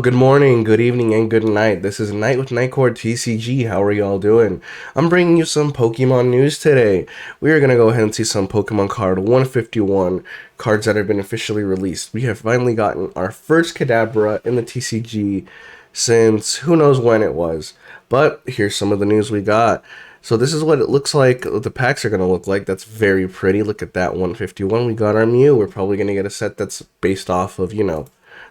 good morning, good evening, and good night. This is Night with KnightCoreTCG. How are y'all doing? I'm bringing you some Pokemon news today. We are going to go ahead and see some Pokemon card 151 cards that have been officially released. We have finally gotten our first Kadabra in the TCG since who knows when it was. But here's some of the news we got. So this is what it looks like, the packs are going to look like. That's very pretty. Look at that 151. We got our Mew. We're probably going to get a set that's based off of,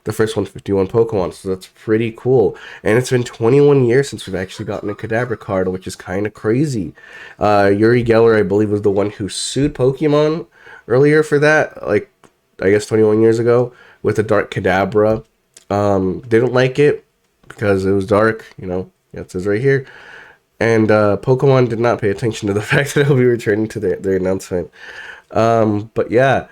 the first 151 Pokemon, so that's pretty cool. And it's been 21 years since we've actually gotten a Kadabra card, which is kind of crazy. Yuri Geller, I believe, was the one who sued Pokemon earlier for that, like, I guess 21 years ago, with a Dark Kadabra. Didn't like it because it was dark, yeah, it says right here. And Pokemon did not pay attention to the fact that it'll be returning to their announcement. But yeah.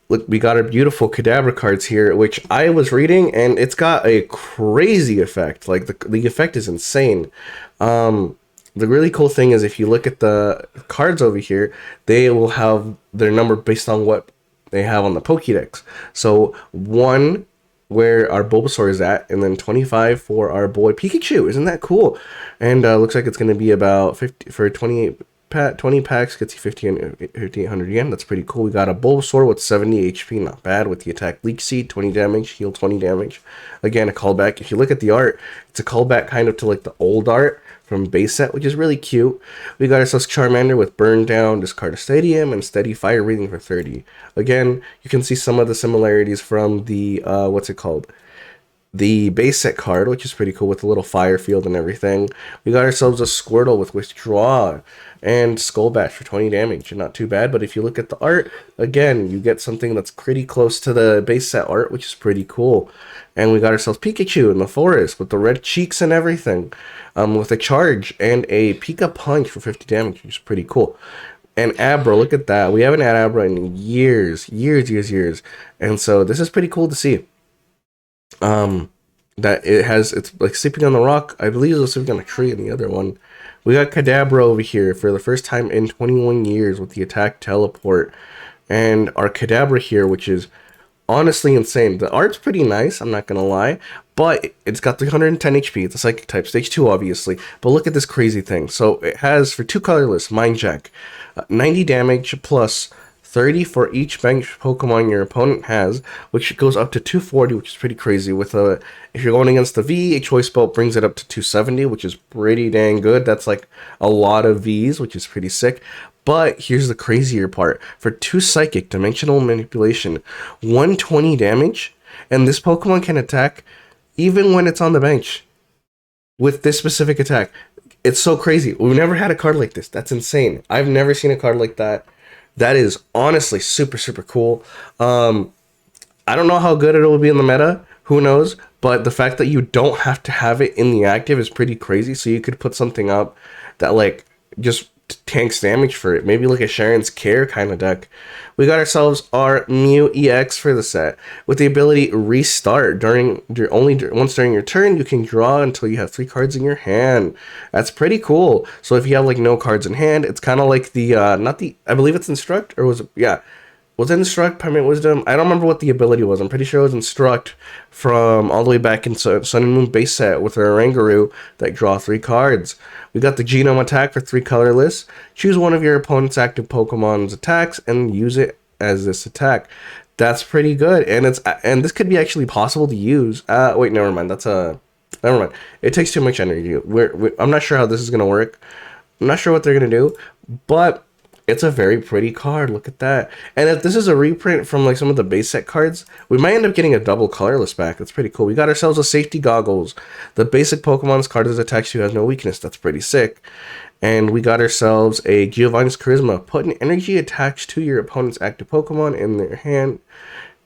Look, we got our beautiful Kadabra cards here, which I was reading, and it's got a crazy effect. Like, the effect is insane. The really cool thing is if you look at the cards over here, they will have their number based on what they have on the Pokédex. So, 1 where our Bulbasaur is at, and then 25 for our boy Pikachu. Isn't that cool? And looks like it's going to be about 50 for 20 packs gets you 5,800 yen. That's pretty cool. We got a Bulbasaur with 70 HP, not bad, with the attack Leak Seed, 20 damage, heal 20 damage. Again, a callback. If you look at the art, it's a callback kind of to like the old art from base set, which is really cute. We got ourselves Charmander with Burn Down, Discard a Stadium, and Steady Fire Breathing for 30. Again, you can see some of the similarities from the, the base set card, which is pretty cool with the little fire field and everything. We got ourselves a Squirtle with Withdraw and Skull Bash for 20 damage. Not too bad, but if you look at the art, again, you get something that's pretty close to the base set art, which is pretty cool. And we got ourselves Pikachu in the forest with the red cheeks and everything, with a charge and a Pika Punch for 50 damage, which is pretty cool. And Abra, look at that. We haven't had Abra in years. And so this is pretty cool to see. That it's like sleeping on the rock. I believe it was sleeping on a tree in the other one. We got Kadabra over here for the first time in 21 years with the attack teleport. And our Kadabra here, which is honestly insane. The art's pretty nice, I'm not gonna lie, but it's got 310 HP. It's a psychic type, stage 2 obviously. But look at this crazy thing. So it has, for 2 colorless, Mind Jack, 90 damage plus 30 for each bench Pokemon your opponent has, which goes up to 240, which is pretty crazy. With if you're going against the V, a choice belt brings it up to 270, which is pretty dang good. That's like a lot of Vs, which is pretty sick. But here's the crazier part. For 2 Psychic, Dimensional Manipulation, 120 damage, and this Pokemon can attack even when it's on the bench with this specific attack. It's so crazy. We've never had a card like this. That's insane. I've never seen a card like that. That is honestly super cool. I don't know how good it will be in the meta. Who knows? But the fact that you don't have to have it in the active is pretty crazy. So you could put something up that like just tanks damage for it. Maybe like a Sharon's Care kind of deck. We got ourselves our Mew EX for the set with the ability Restart. Once during your turn, you can draw until you have 3 cards in your hand. That's pretty cool. So if you have like no cards in hand, it's kind of like the I believe it's Instruct, or was it Instruct, Permanent Wisdom? I don't remember what the ability was. I'm pretty sure it was Instruct from all the way back in Sun and Moon base set with our Oranguru that draw 3 cards. We got the Genome Attack for 3 colorless. Choose one of your opponent's active Pokemon's attacks and use it as this attack. That's pretty good, and this could be actually possible to use. Wait, never mind. Never mind. It takes too much energy. I'm not sure how this is gonna work. I'm not sure what they're gonna do, but it's a very pretty card. Look at that. And if this is a reprint from like some of the base set cards, we might end up getting a double colorless back. That's pretty cool. We got ourselves a Safety Goggles. The basic Pokemon's card that attacks you has no weakness. That's pretty sick. And we got ourselves a Giovanni's Charisma. Put an energy attached to your opponent's active Pokemon in their hand.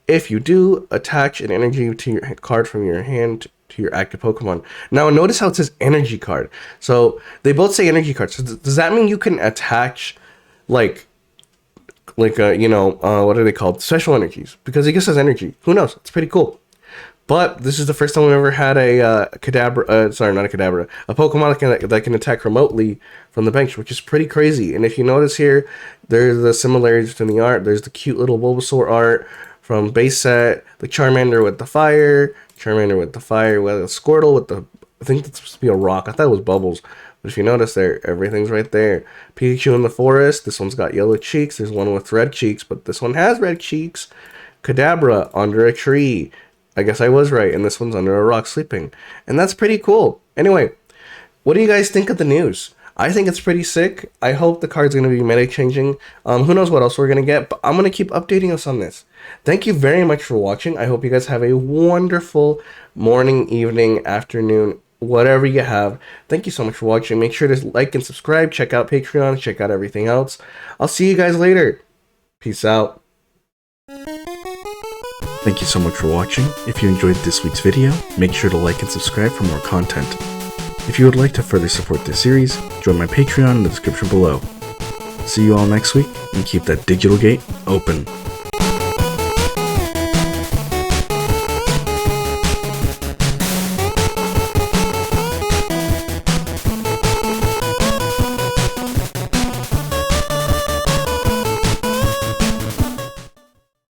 If you do, attach an energy to your card from your hand to your active Pokemon. Now notice how it says energy card. So they both say energy card. So does that mean you can attach what are they called? Special energies. Because it gives us energy. Who knows? It's pretty cool. But this is the first time we've ever had a Kadabra, sorry, not a Kadabra, a Pokemon that can attack remotely from the bench, which is pretty crazy. And if you notice here, there's the similarities in the art. There's the cute little Bulbasaur art from base set. the Charmander with the fire, Charmander with the fire, with a Squirtle with the, I think that's supposed to be a rock. I thought it was bubbles. But if you notice there, everything's right there. Pikachu in the forest. This one's got yellow cheeks. There's one with red cheeks, but this one has red cheeks. Kadabra under a tree. I guess I was right, and this one's under a rock sleeping. And that's pretty cool. Anyway, what do you guys think of the news? I think it's pretty sick. I hope the card's going to be meta changing. Who knows what else we're going to get, but I'm going to keep updating us on this. Thank you very much for watching. I hope you guys have a wonderful morning, evening, afternoon, whatever you have. Thank you so much for watching. Make sure to like and subscribe. Check out Patreon. Check out everything else. I'll see you guys later. Peace out. Thank you so much for watching. If you enjoyed this week's video, make sure to like and subscribe for more content. If you would like to further support this series, join my Patreon in the description below. See you all next week, and keep that digital gate open.